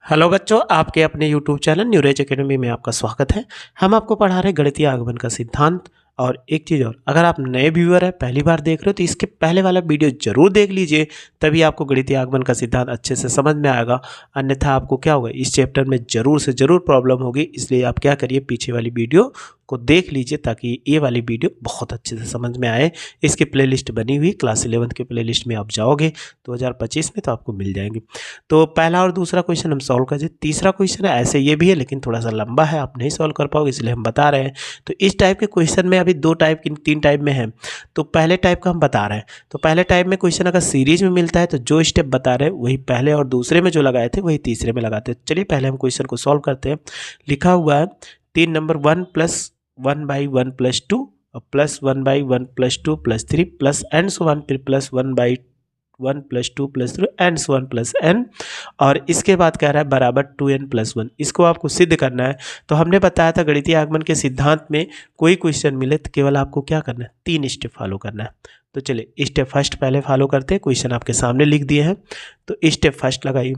Hello बच्चों, आपके अपने YouTube चैनल न्यूरेज एकेडमी में आपका स्वागत है। हम आपको पढ़ा रहे हैं गणितीय आगमन का सिद्धांत। और एक चीज़ और, अगर आप नए व्यूअर हैं, पहली बार देख रहे हो, तो इसके पहले वाला वीडियो जरूर देख लीजिए, तभी आपको गणितीय आगमन का सिद्धांत अच्छे से समझ में आएगा। अन्यथा आपको क्या होगा, इस चैप्टर में जरूर से जरूर प्रॉब्लम होगी। इसलिए आप क्या करिए, पीछे वाली वीडियो को देख लीजिए ताकि ये वाली वीडियो बहुत अच्छे से समझ में आए। इसकी प्लेलिस्ट बनी हुई क्लास 11 के प्लेलिस्ट में आप जाओगे 2025 में, तो आपको मिल जाएंगे। तो पहला और दूसरा क्वेश्चन हम सॉल्व कर दिए। तीसरा क्वेश्चन है ऐसे, ये भी है लेकिन थोड़ा सा लंबा है, आप नहीं सॉल्व कर पाओगे, इसलिए हम बता रहे हैं। तो इस टाइप के क्वेश्चन में अभी दो टाइप की, तीन टाइप में है। तो पहले टाइप का हम बता रहे हैं। तो पहले टाइप में क्वेश्चन अगर सीरीज में मिलता है तो जो स्टेप बता रहे हैं वही पहले और दूसरे में जो लगाए थे वही तीसरे में लगाते हैं। चलिए पहले हम क्वेश्चन को सॉल्व करते हैं। लिखा हुआ है 3 नंबर 1+1/1+2 और +1/1+2 +3 प्लस एंड सो 1, फिर +1/1+2+3 एंड सो 1 प्लस एन। और इसके बाद कह रहा है बराबर 2n+1। इसको आपको सिद्ध करना है। तो हमने बताया था गणितीय आगमन के सिद्धांत में कोई क्वेश्चन मिले तो केवल आपको क्या करना है, 3 स्टेप फॉलो करना है। तो चलिए स्टेप फर्स्ट पहले फॉलो करते हैं। क्वेश्चन आपके सामने लिख दिए हैं, तो स्टेप फर्स्ट लगाइए।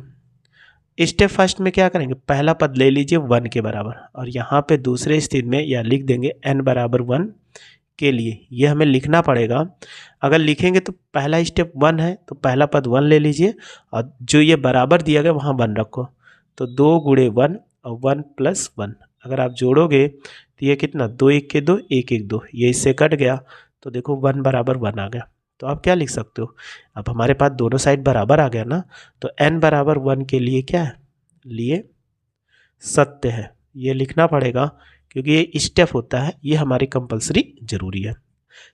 स्टेप फर्स्ट में क्या करेंगे, पहला पद ले लीजिए 1 के बराबर, और यहाँ पे दूसरे स्थिति में या लिख देंगे n बराबर 1 के लिए। ये हमें लिखना पड़ेगा। अगर लिखेंगे तो पहला स्टेप 1 है, तो पहला पद 1 ले लीजिए, और जो ये बराबर दिया गया वहाँ 1 रखो। तो 2 गुणे 1 और 1 + 1, अगर आप जोड़ोगे तो ये कितना, 2 1 के 2, 1 1 2, ये इससे कट गया। तो देखो 1 बराबर 1 आ गया। तो आप क्या लिख सकते हो, अब हमारे पास दोनों साइड बराबर आ गया ना। तो n बराबर 1 के लिए क्या है, लिए सत्य है, ये लिखना पड़ेगा क्योंकि ये स्टेप होता है, ये हमारी कंपलसरी जरूरी है।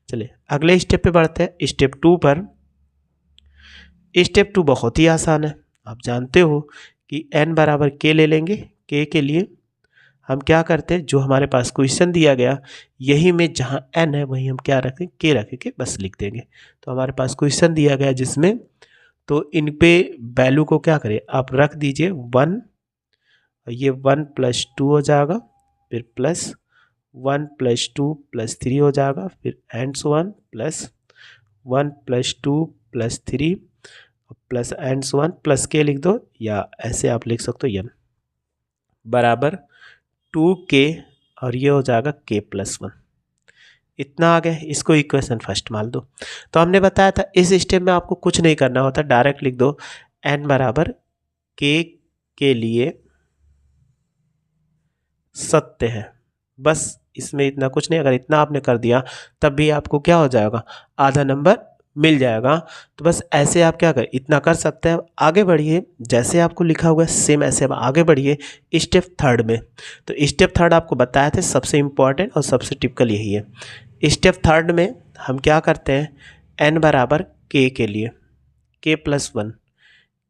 चलिए अगले स्टेप पे बढ़ते हैं, स्टेप 2 पर। स्टेप 2 बहुत ही आसान है। आप जानते हो कि n बराबर k ले लेंगे। k के लिए हम क्या करते हैं, जो हमारे पास क्वेश्चन दिया गया यही में जहाँ n है वहीं हम क्या रखें, k रख के बस लिख देंगे। तो हमारे पास क्वेश्चन दिया गया जिसमें, तो इन पे वैल्यू को क्या करें, आप रख दीजिए 1, ये 1 + 2 हो जाएगा, फिर +1 + 2 + 3 हो जाएगा, फिर and so 1 +1 + 2 + 3 plus and so 1 plus के लिख दो, या ऐसे आप लिख सकते हो n बराबर 2k, और ये हो जाएगा k+1। इतना आ गया, इसको इक्वेशन फर्स्ट मान दो। तो हमने बताया था इस स्टेप में आपको कुछ नहीं करना होता, डायरेक्ट लिख दो n बराबर k के लिए सत्य है। बस इसमें इतना कुछ नहीं, अगर इतना आपने कर दिया तब भी आपको क्या हो जाएगा, आधा नंबर मिल जाएगा। तो बस ऐसे आप क्या करें, इतना कर सकते हैं। आगे बढ़िए, जैसे आपको लिखा हुआ है सेम ऐसे आप आगे बढ़िए स्टेप थर्ड में। तो स्टेप थर्ड आपको बताया था सबसे इम्पॉर्टेंट और सबसे टिपिकल यही है। स्टेप थर्ड में हम क्या करते हैं, n बराबर k के लिए, k+1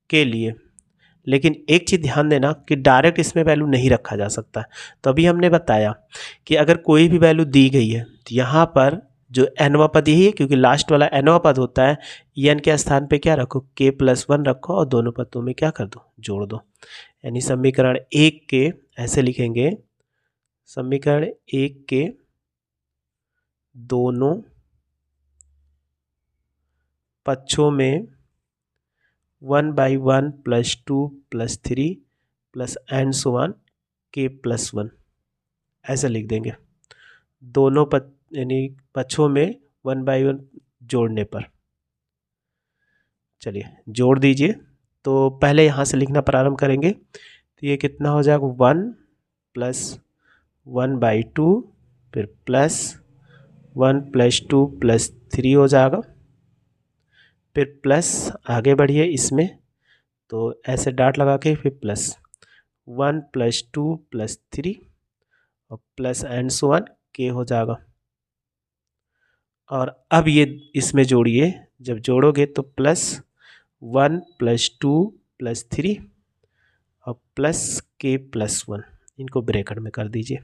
के लिए। लेकिन एक चीज़ ध्यान देना कि डायरेक्ट इसमें वैल्यू नहीं रखा जा सकता। तो अभी हमने बताया कि अगर कोई भी वैल्यू दी गई है तो यहाँ पर जो nवां पद यही है, क्योंकि लास्ट वाला nवां पद होता है। n के स्थान पे क्या रखो, k+1 रखो, और दोनों पदों में क्या कर दो, जोड़ दो। यानी समीकरण 1 के ऐसे लिखेंगे, समीकरण 1 के दोनों पक्षों में 1/1 + 2 + 3 प्लस एंड सो 1 k+1 ऐसे लिख देंगे। दोनों यानी पक्षों में 1/1 जोड़ने पर। चलिए जोड़ दीजिए। तो पहले यहाँ से लिखना प्रारंभ करेंगे, तो ये कितना हो जाएगा, 1 + 1/2, फिर +1 + 2 + 3 हो जाएगा, फिर प्लस आगे बढ़िए इसमें, तो ऐसे डॉट लगा के फिर +1 + 2 + 3 और प्लस एंड सो 1 k हो जाएगा। और अब ये इसमें जोड़िए, जब जोड़ोगे तो +1 + 2 + 3 और k+1, इनको ब्रैकेट में कर दीजिए।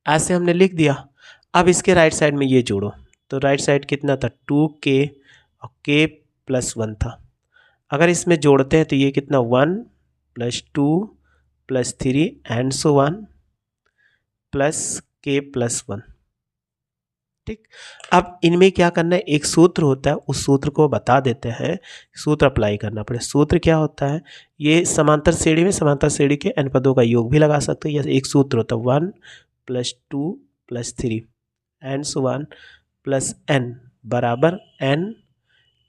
ऐसे हमने लिख दिया। अब इसके राइट साइड में ये जोड़ो, तो राइट साइड कितना था, 2k और k+1 था। अगर इसमें जोड़ते हैं तो ये कितना, 1 + 2 + 3 एंड सो 1 k+1। ठीक। अब इनमें क्या करना है, एक सूत्र होता है, उस सूत्र को बता देते हैं, सूत्र अप्लाई करना पड़े। सूत्र क्या होता है, ये समांतर श्रेणी में समांतर श्रेणी के n पदों का योग भी लगा सकते हो। या एक सूत्र होता है 1 + 2 + 3 एंड सो 1 + n बराबर n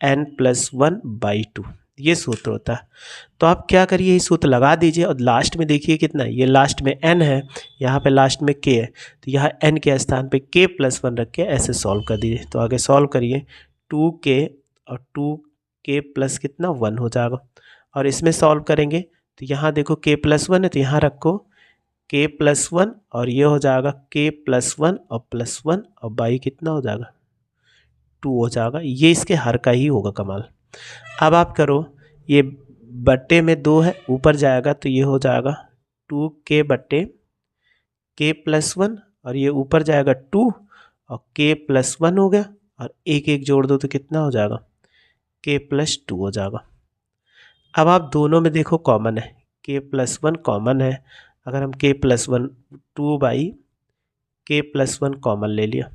+ 1/2, ये सूत्र होता है। तो आप क्या करिए, ये सूत्र लगा दीजिए और लास्ट में देखिए कितना है, ये लास्ट में n है, यहाँ पे लास्ट में k है, तो यहाँ n के स्थान पे k + 1 रख के ऐसे सॉल्व कर दीजिए। तो आगे सॉल्व करिए, 2k और 2k प्लस कितना 1 हो जाएगा। और इसमें सॉल्व करेंगे तो यहाँ देखो k + 1 है, तो यहाँ रखो k + 1 और ये हो जाएगा k + 1 और +1 और बाई कितना हो जाएगा 2 हो जाएगा। ये इसके हर का ही होगा कमाल। अब आप करो, ये बट्टे में 2 है, ऊपर जाएगा तो ये हो जाएगा 2k बट्टे k + 1 और ये ऊपर जाएगा 2 और k + 1 हो गया, और एक एक जोड़ दो तो कितना हो जाएगा k + 2 हो जाएगा। अब आप दोनों में देखो कॉमन है, k + 1 कॉमन है। अगर हम k + 1 2/k + 1 कॉमन ले लिया,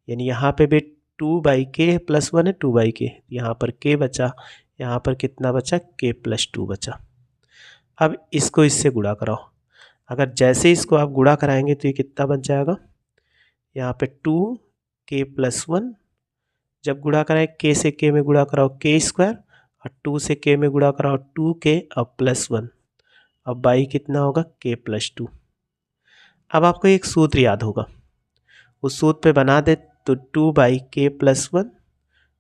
यानी यहाँ पे भी 2/k + 1 है, 2/k, यहाँ पर k बचा, यहाँ पर कितना बचा k + 2 बचा। अब इसको इससे गुणा कराओ, अगर जैसे इसको आप गुणा कराएंगे तो ये कितना बन जाएगा, यहाँ पे 2k + 1, जब गुणा कराएं k से k में गुणा कराओ k² और 2 से k में गुणा कराओ 2k और +1, अब बाई कितना होगा k + 2। अब आपको एक सूत्र याद होगा, उस सूत्र पे बना दे तो 2/k + 1,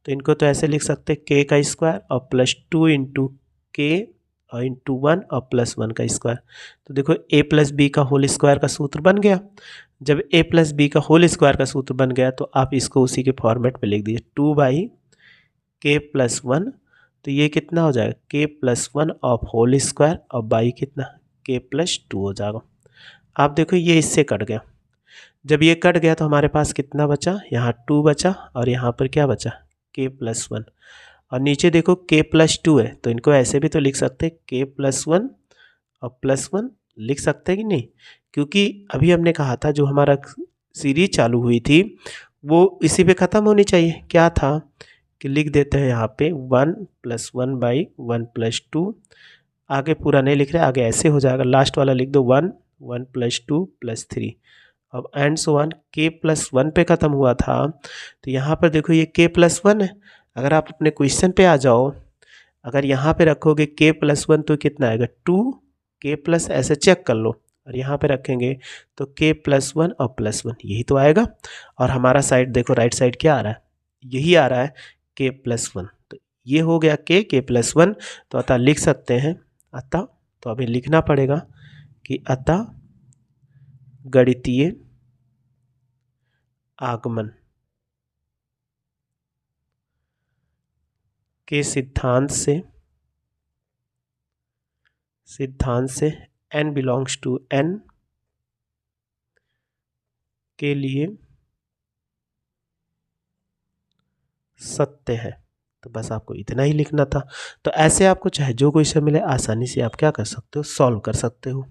तो इनको तो ऐसे लिख सकते k का स्क्वायर और +2 × k और × 1 और +1 का स्क्वायर। तो देखो a + b का होल स्क्वायर का सूत्र बन गया। जब a + b का होल स्क्वायर का सूत्र बन गया तो आप इसको उसी के फॉर्मेट में लिख दीजिए 2/k + 1, तो ये कितना हो जाएगा k + 1 ऑफ होल स्क्वायर और बाई कितना k + 2 हो जाएगा। आप देखो ये इससे कट गया, जब ये कट गया तो हमारे पास कितना बचा, यहाँ 2 बचा और यहाँ पर क्या बचा k + 1, और नीचे देखो k + 2 है, तो इनको ऐसे भी तो लिख सकते हैं k + 1 और +1 लिख सकते हैं कि नहीं, क्योंकि अभी हमने कहा था जो हमारा सीरीज चालू हुई थी वो इसी पे ख़त्म होनी चाहिए। क्या था कि लिख देते हैं यहाँ पे 1 + 1/1 + 2, आगे पूरा नहीं लिख रहे, आगे ऐसे हो जाएगा, लास्ट वाला लिख दो 1 1 + 2 + 3। अब एंड सो 1 k + 1 पे ख़त्म हुआ था, तो यहाँ पर देखो ये k + 1 है। अगर आप अपने क्वेश्चन पे आ जाओ, अगर यहाँ पे रखोगे k + 1 तो कितना आएगा 2 k +, ऐसे चेक कर लो, और यहाँ पे रखेंगे तो k + 1 और +1 यही तो आएगा। और हमारा साइड देखो राइट साइड क्या आ रहा है, यही आ रहा है k + 1, तो ये हो गया k + 1। तो अतः लिख सकते हैं, अतः तो अभी लिखना पड़ेगा कि अतः गणितीय आगमन के सिद्धांत से n बिलोंग्स टू n के लिए सत्य है। तो बस आपको इतना ही लिखना था। तो ऐसे आपको चाहे जो क्वेश्चन मिले आसानी से आप क्या कर सकते हो, सॉल्व कर सकते हो।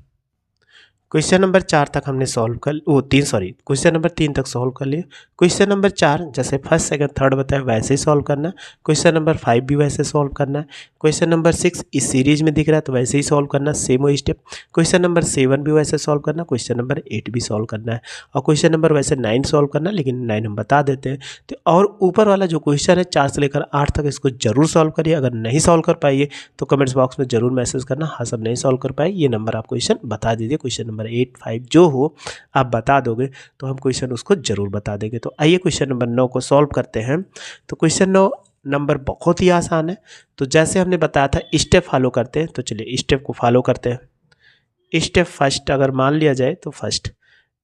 क्वेश्चन नंबर 4 तक हमने सॉल्व कर क्वेश्चन नंबर 3 तक सॉल्व कर लिए। क्वेश्चन नंबर 4 जैसे फर्स्ट सेकंड थर्ड बताया वैसे ही सॉल्व करना है। क्वेश्चन नंबर 5 भी वैसे सॉल्व करना है। क्वेश्चन नंबर 6 इस सीरीज में दिख रहा है तो वैसे ही सॉल्व करना, सेम वही स्टेप। क्वेश्चन नंबर 7 भी वैसे सॉल्व करना, क्वेश्चन नंबर 8 भी सॉल्व करना है, और क्वेश्चन नंबर वैसे 9 सॉल्व करना, लेकिन 9 हम बता देते हैं। तो और ऊपर वाला जो क्वेश्चन है 4 से लेकर 8 तक इसको जरूर सॉल्व करिए। अगर नहीं सॉल्व कर पाइए तो कमेंट्स बॉक्स में जरूर मैसेज करना, हाँ सब नहीं सॉल्व कर पाए, ये नंबर आप क्वेश्चन बता दीजिए। क्वेश्चन नंबर 8 5 जो हो आप बता दोगे तो हम क्वेश्चन उसको जरूर बता देंगे। तो आइए क्वेश्चन नंबर 9 को सॉल्व करते हैं। तो क्वेश्चन 9 नंबर बहुत ही आसान है। तो जैसे हमने बताया था स्टेप फॉलो करते हैं, तो चलिए स्टेप को फॉलो करते हैं। स्टेप फर्स्ट अगर मान लिया जाए तो फर्स्ट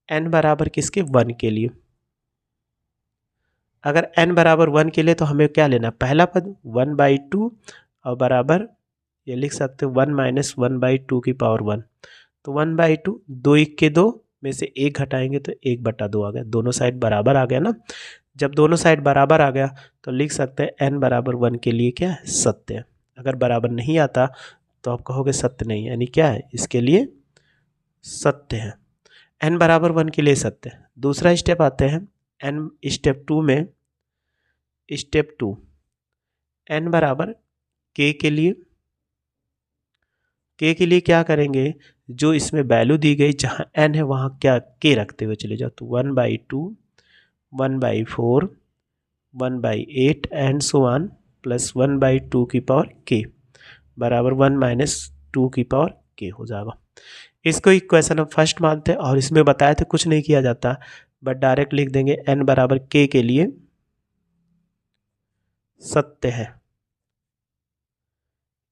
n बराबर किसके 1 के लिए, अगर n बराबर 1 के लिए तो हमें क्या लेना, पहला पद 1/2 और बराबर ये लिख सकते हो 1 - 1/2 की पावर 1। तो 1/2 2 1 के 2 में से 1 घटाएंगे तो 1/2 आ गया, दोनों साइड बराबर आ गया ना। जब दोनों साइड बराबर आ गया तो लिख सकते हैं n बराबर 1 के लिए क्या है, सत्य है। अगर बराबर नहीं आता तो आप कहोगे सत्य नहीं, यानी क्या है, इसके लिए सत्य है। n बराबर 1 के लिए सत्य है। दूसरा स्टेप आते हैं, एन स्टेप 2 में स्टेप 2 एन बराबर के के लिए क्या करेंगे, जो इसमें वैल्यू दी गई जहाँ एन है वहाँ क्या के रखते हुए चले जाओ। तो 1/2, 1/4, 1/8 एंड सो ऑन प्लस 1/2 की पावर के बराबर 1 - 2 की पावर के हो जाएगा। इसको इक्वेशन हम फर्स्ट मानते हैं और इसमें बताया थे कुछ नहीं किया जाता, बट डायरेक्ट लिख देंगे एन बराबर के लिए सत्य है,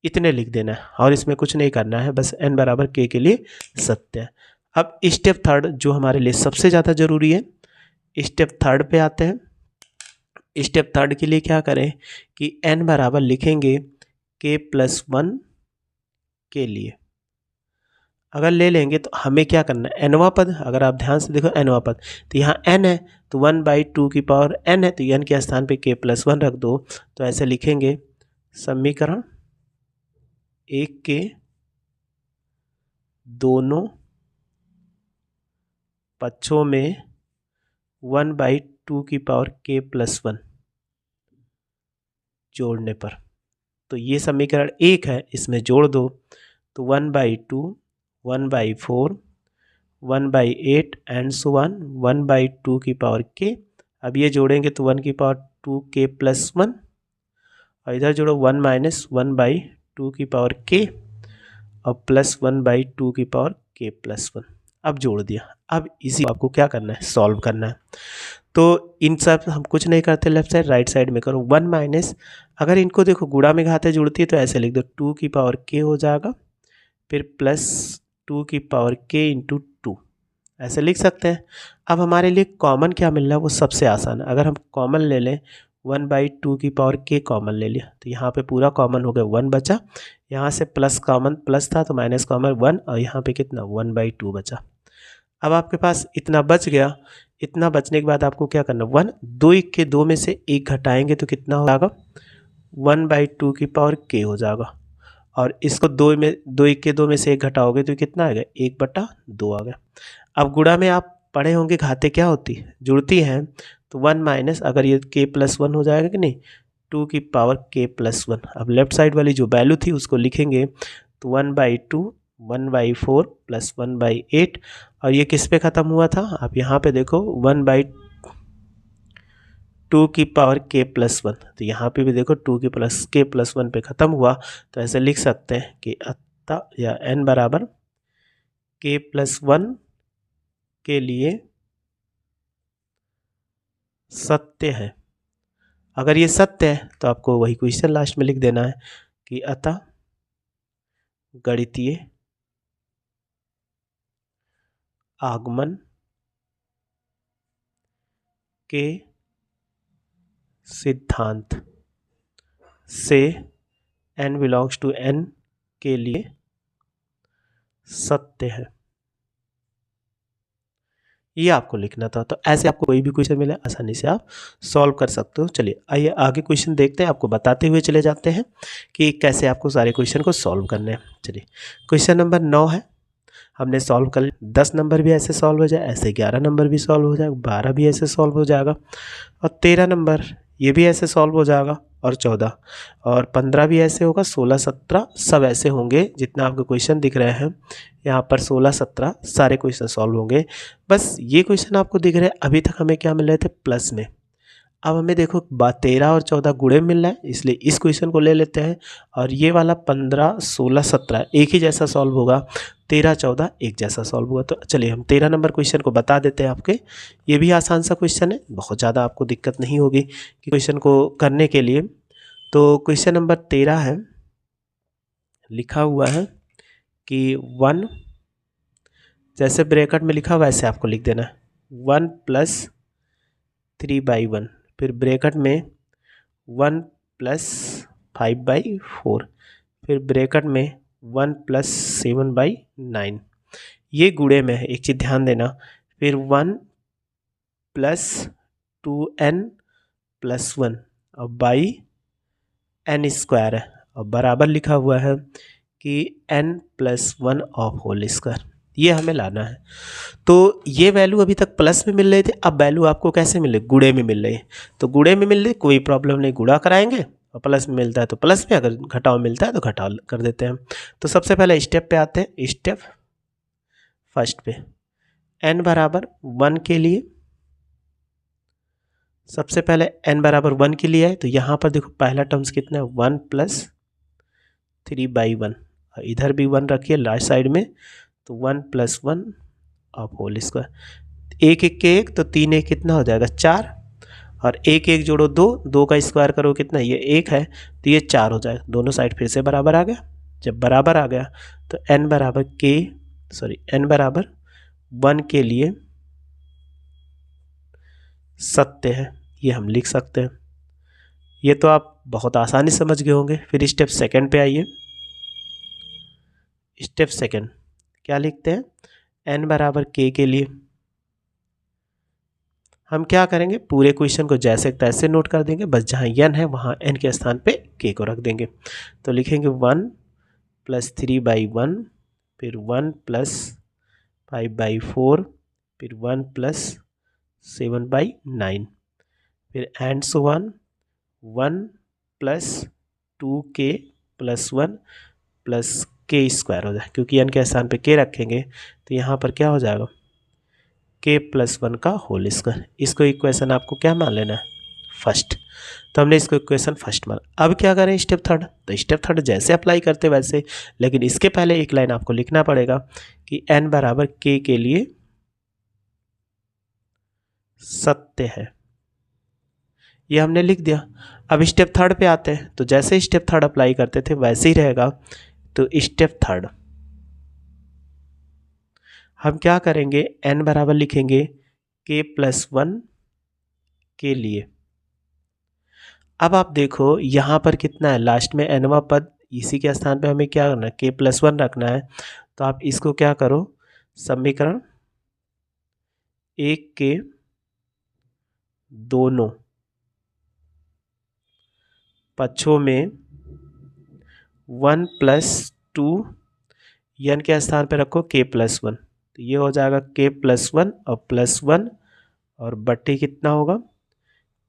इतने लिख देना है और इसमें कुछ नहीं करना है, बस एन बराबर के लिए सत्य है। अब स्टेप थर्ड जो हमारे लिए सबसे ज़्यादा जरूरी है, स्टेप थर्ड पे आते हैं। स्टेप थर्ड के लिए क्या करें कि एन बराबर लिखेंगे k+1 के लिए। अगर ले लेंगे तो हमें क्या करना है, एनवा पद, अगर आप ध्यान से देखो एनवा पद, तो यहाँ एन है तो 1/2 की पावर एन है, तो एन के स्थान पे k+1 रख दो। तो ऐसे लिखेंगे समीकरण 1 के दोनों पक्षों में 1/2 की पावर k+1 जोड़ने पर, तो ये समीकरण 1 है, इसमें जोड़ दो तो 1/2, 1/4, 1/8 एंड सो ऑन 1/2 की पावर k। अब ये जोड़ेंगे तो 1 की पावर 2k+1 और इधर जोड़ो 1 - 1/2 की पावर k और प्लस 1/2 की पावर k+1। अब जोड़ दिया। अब इसी आपको क्या करना है, सॉल्व करना है। तो इन सब हम कुछ नहीं करते, लेफ्ट साइड राइट साइड में करो। 1 माइनस, अगर इनको देखो गुणा में घाते जुड़ती है तो ऐसे लिख दो 2 की पावर k हो जाएगा, फिर प्लस 2 की पावर k इंटू 2, ऐसे लिख सकते हैं। अब हमारे लिए कॉमन क्या मिल रहा है वो सबसे आसान है। अगर हम कॉमन ले लें 1/2 की पावर k कॉमन ले लिया तो यहाँ पे पूरा कॉमन हो गया 1 बचा, यहाँ से प्लस कॉमन प्लस था तो माइनस कॉमन 1 और यहाँ पे कितना 1/2 बचा। अब आपके पास इतना बच गया, इतना बचने के बाद आपको क्या करना, 1 2 के 2 में से 1 घटाएंगे तो कितना हो जाएगा 1/2 की पावर k हो जाएगा। और इसको 2 के 2 में से 1 घटाओगे तो कितना आएगा 1/2 आ गया। अब गुणा में आप पढ़े होंगे घाते क्या होती है, जुड़ती हैं, तो 1 माइनस, अगर ये k+1 हो जाएगा कि नहीं, 2 की पावर k+1। अब लेफ्ट साइड वाली जो वैल्यू थी उसको लिखेंगे तो 1/2, 1/4 प्लस 1/8 और ये किस पे ख़त्म हुआ था, आप यहाँ पे देखो 1/2 की पावर k+1, तो यहाँ पे भी देखो 2 की प्लस k+1 पे ख़त्म हुआ। तो ऐसे लिख सकते हैं कि अतः या n बराबर k+1 के लिए सत्य है। अगर ये सत्य है तो आपको वही क्वेश्चन लास्ट में लिख देना है कि अतः गणितीय आगमन के सिद्धांत से n बिलोंग्स टू n के लिए सत्य है, ये आपको लिखना था। तो ऐसे आपको कोई भी क्वेश्चन मिले आसानी से आप सॉल्व कर सकते हो। चलिए आइए आगे क्वेश्चन देखते हैं, आपको बताते हुए चले जाते हैं कि कैसे आपको सारे क्वेश्चन को सॉल्व करने हैं। चलिए क्वेश्चन नंबर 9 है, हमने सॉल्व कर 10 नंबर भी ऐसे सॉल्व हो जाए, ऐसे 11 नंबर भी सॉल्व हो जाएगा, 12 भी ऐसे सॉल्व हो जाएगा और 13 नंबर ये भी ऐसे सॉल्व हो जाएगा और 14 और 15 भी ऐसे होगा, 16 17 सब ऐसे होंगे। जितना आपको क्वेश्चन दिख रहे हैं यहाँ पर 16 17 सारे क्वेश्चन सॉल्व होंगे। बस ये क्वेश्चन आपको दिख रहे हैं, अभी तक हमें क्या मिल रहे थे प्लस में, अब हमें देखो 13 और 14 गुणे मिल रहा है, इसलिए इस क्वेश्चन को ले लेते हैं। और ये वाला 15 16 17 एक ही जैसा सॉल्व होगा, 13 14 एक जैसा सॉल्व हुआ। तो चलिए हम 13 नंबर क्वेश्चन को बता देते हैं आपके। ये भी आसान सा क्वेश्चन है, बहुत ज़्यादा आपको दिक्कत नहीं होगी कि क्वेश्चन को करने के लिए। तो क्वेश्चन नंबर 13 है, लिखा हुआ है कि 1, जैसे ब्रैकेट में लिखा वैसे आपको लिख देना है 1 + 3/1, फिर ब्रैकेट में 1 + 5/4, फिर ब्रैकेट में 1 + 7/9। ये गुणे में है, एक चीज़ ध्यान देना। फिर 1 + 2n + 1 और बाई n² है और बराबर लिखा हुआ है कि n + 1 ऑफ होल स्क्वायर। ये हमें लाना है। तो ये वैल्यू अभी तक प्लस में मिल रहे थे, अब वैल्यू आपको कैसे मिल रही, गुणे में मिल रही है। तो गुणे में मिल रही, कोई प्रॉब्लम नहीं, गुणा कराएंगे और प्लस में मिलता है तो प्लस में, अगर घटाव मिलता है तो घटाव कर देते हैं। तो सबसे पहले स्टेप पे आते हैं, स्टेप फर्स्ट पे n बराबर 1 के लिए, सबसे पहले n बराबर 1 के लिए है तो यहाँ पर देखो पहला टर्म्स कितना है 1 प्लस 3/1, इधर भी 1 रखिए लास्ट साइड में, तो 1 प्लस 1 ऑफ होल स्क्वायर, एक एक के एक, तो 3 एक कितना हो जाएगा 4, और एक एक जोड़ो 2, 2 का स्क्वायर करो कितना, ये 1 है तो ये 4 हो जाएगा, दोनों साइड फिर से बराबर आ गया। जब बराबर आ गया तो n बराबर 1 के लिए सत्य है, ये हम लिख सकते हैं। ये तो आप बहुत आसानी समझ गए होंगे। फिर स्टेप सेकंड पे आइए, स्टेप सेकंड क्या लिखते हैं, n बराबर k के लिए हम क्या करेंगे, पूरे क्वेश्चन को जैसे तैसे नोट कर देंगे, बस जहाँ n है वहाँ n के स्थान पे k को रख देंगे। तो लिखेंगे 1 प्लस 3/1, फिर 1 प्लस 5/4, फिर 1 प्लस 7/9, फिर and so 1 plus 2k plus 1 plus k square हो जाए, क्योंकि n के स्थान पे k रखेंगे तो यहाँ पर क्या हो जाएगा k प्लस 1 का होल स्क्वायर। इसको इक्वेशन आपको क्या मान लेना है, फर्स्ट। तो हमने इसको इक्वेशन फर्स्ट माना। अब क्या करें स्टेप थर्ड, तो स्टेप थर्ड जैसे अप्लाई करते वैसे, लेकिन इसके पहले एक लाइन आपको लिखना पड़ेगा कि n बराबर k के लिए सत्य है, ये हमने लिख दिया। अब स्टेप थर्ड पे आते हैं, तो जैसे स्टेप थर्ड अप्लाई करते थे वैसे ही रहेगा। तो स्टेप थर्ड हम क्या करेंगे, n बराबर लिखेंगे k प्लस 1 के लिए। अब आप देखो यहाँ पर कितना है, लास्ट में nवां पद, इसी के स्थान पे हमें क्या करना है, k प्लस 1 रखना है। तो आप इसको क्या करो, समीकरण 1 के दोनों पक्षों में 1 प्लस 2 n के स्थान पे रखो k प्लस 1, तो ये हो जाएगा k प्लस 1 और प्लस 1 और बट्टे कितना होगा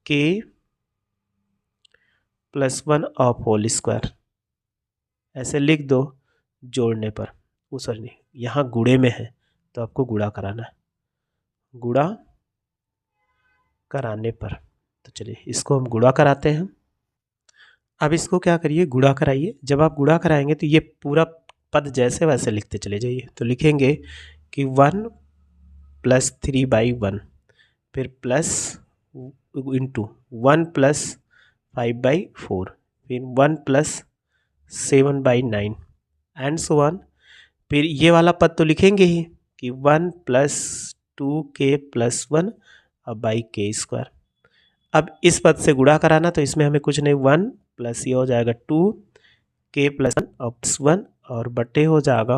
k plus 1 of whole square, ऐसे लिख दो जोड़ने पर। सॉरी नहीं, यहाँ गुणे में है तो आपको गुणा कराना है, गुणा कराने पर। तो चलिए इसको हम गुणा कराते हैं। अब इसको क्या करिए, गुणा कराइए। जब आप गुणा कराएंगे तो ये पूरा पद जैसे वैसे लिखते चले जाइए। तो लिखेंगे कि 1 प्लस 3/1, फिर प्लस इंटू 1 प्लस 5/4, फिर 1 प्लस 7/9 एंड सो 1। फिर ये वाला पद तो लिखेंगे ही कि 1 प्लस 2k प्लस 1 अब बाई k स्क्वायर। अब इस पद से गुणा कराना, तो इसमें हमें कुछ नहीं, 1 प्लस ये हो जाएगा 2k प्लस 1 और प्लस 1 और बटे हो जाएगा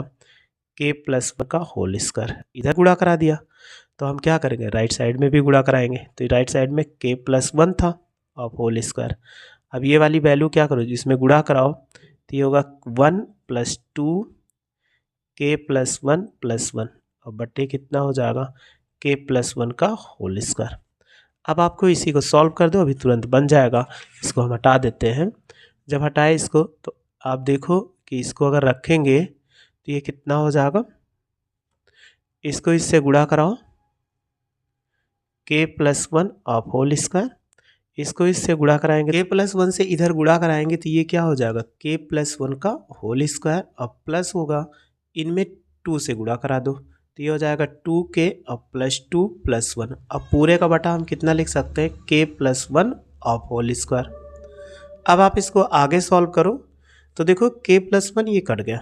k प्लस 1 का होल स्क्वायर। इधर गुणा करा दिया, तो हम क्या करेंगे, राइट साइड में भी गुणा कराएंगे। तो राइट साइड में k प्लस 1 था और होल स्क्वायर। अब ये वाली वैल्यू क्या करो, जिसमें गुणा कराओ तो ये होगा 1 प्लस 2k प्लस 1 प्लस 1 और बट्टे कितना हो जाएगा k प्लस 1 का होल स्क्वायर। अब आपको इसी को सॉल्व कर दो, अभी तुरंत बन जाएगा। इसको हम हटा देते हैं। जब हटाए इसको तो आप देखो कि इसको अगर रखेंगे तो ये कितना हो जाएगा, इसको इससे गुणा कराओ k plus 1 of whole square, इसको इससे गुणा कराएंगे k प्लस 1 से इधर गुणा कराएंगे तो ये क्या हो जाएगा k प्लस 1 का होल स्क्वायर और प्लस होगा इनमें 2 से गुणा करा दो तो ये हो जाएगा 2k और प्लस 2 प्लस 1। अब पूरे का बटा हम कितना लिख सकते हैं, k plus 1 of whole square. अब आप इसको आगे सॉल्व करो तो देखो k प्लस 1 ये कट गया,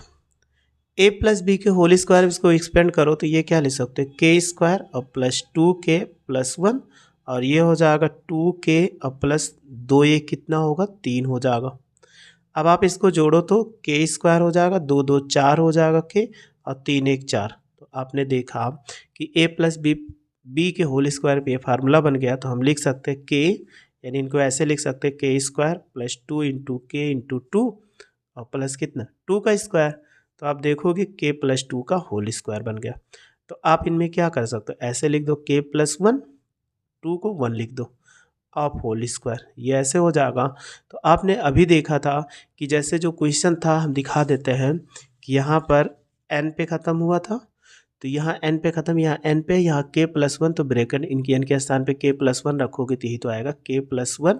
a प्लस बी के होल स्क्वायर, इसको एक्सपेंड करो तो ये क्या लिख सकते हैं k स्क्वायर और प्लस 2k प्लस 1 और ये हो जाएगा 2k और प्लस 2 ये कितना होगा 3 हो जाएगा। अब आप इसको जोड़ो तो k स्क्वायर हो जाएगा, 2 2 4 हो जाएगा k और 3 1 4। तो आपने देखा कि a प्लस बी के होल स्क्वायर पे फार्मूला बन गया। तो हम लिख सकते हैं k, यानी इनको ऐसे लिख सकते हैं k square plus 2 into k into 2 और प्लस कितना 2 का स्क्वायर। तो आप देखोगे k+2 का होल स्क्वायर बन गया। तो आप इनमें क्या कर सकते हो, ऐसे लिख दो k+1, 2 को 1 लिख दो, ऑफ होल स्क्वायर, ये ऐसे हो जाएगा। तो आपने अभी देखा था कि जैसे जो क्वेश्चन था हम दिखा देते हैं कि यहाँ पर n पे ख़त्म हुआ था, तो यहाँ n पे ख़त्म, यहाँ n पे, यहाँ k+1, तो ब्रैकेट इनकी n के स्थान पे k+1 रखोगे तो यही तो आएगा k+1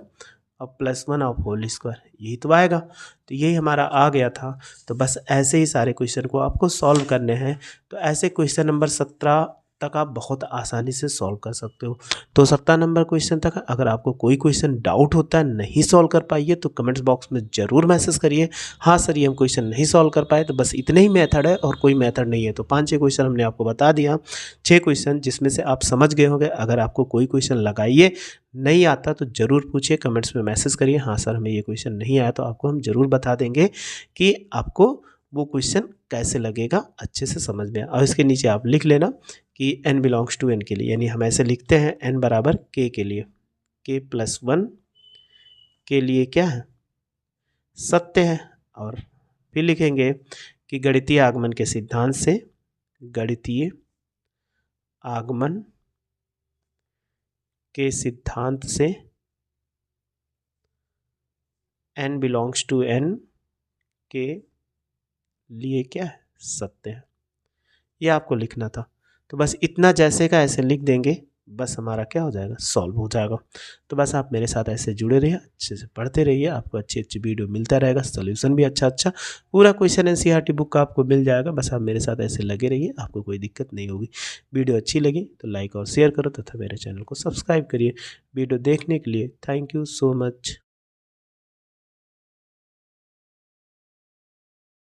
और +1 ऑफ होल स्क्वायर, यही तो आएगा। तो यही हमारा आ गया था। तो बस ऐसे ही सारे क्वेश्चन को आपको सॉल्व करने हैं। तो ऐसे क्वेश्चन नंबर 17 तक आप बहुत आसानी से सॉल्व कर सकते हो। तो 17 नंबर क्वेश्चन तक अगर आपको कोई क्वेश्चन डाउट होता है, नहीं सॉल्व कर पाइए, तो कमेंट्स बॉक्स में ज़रूर मैसेज करिए, हाँ सर ये हम क्वेश्चन नहीं सॉल्व कर पाए। तो बस इतने ही मेथड है और कोई मेथड नहीं है। तो 5-6 क्वेश्चन हमने आपको बता दिया, 6 क्वेश्चन जिसमें से आप समझ गए होंगे। अगर आपको कोई क्वेश्चन लगाइए नहीं आता तो ज़रूर पूछिए, कमेंट्स में मैसेज करिए, हाँ सर हमें ये क्वेश्चन नहीं आया, तो आपको हम ज़रूर बता देंगे कि आपको वो क्वेश्चन कैसे लगेगा, अच्छे से समझ में। और इसके नीचे आप लिख लेना कि n बिलोंग्स टू n के लिए, यानी हम ऐसे लिखते हैं n बराबर k के लिए, k+1 के लिए क्या है, सत्य है। और फिर लिखेंगे कि गणितीय आगमन के सिद्धांत से, गणितीय आगमन के सिद्धांत से n बिलोंग्स टू n के लिए क्या है, सत्य है। ये आपको लिखना था। तो बस इतना जैसे का ऐसे लिख देंगे, बस हमारा क्या हो जाएगा, सॉल्व हो जाएगा। तो बस आप मेरे साथ ऐसे जुड़े रहिए, अच्छे से पढ़ते रहिए, आपको अच्छी अच्छी वीडियो मिलता रहेगा, सोल्यूशन भी अच्छा अच्छा, पूरा क्वेश्चन एनसीईआरटी बुक का आपको मिल जाएगा। बस आप मेरे साथ ऐसे लगे रहिए, आपको कोई दिक्कत नहीं होगी। वीडियो अच्छी लगी तो लाइक और शेयर करो तथा मेरे चैनल को सब्सक्राइब करिए। वीडियो देखने के लिए थैंक यू सो मच।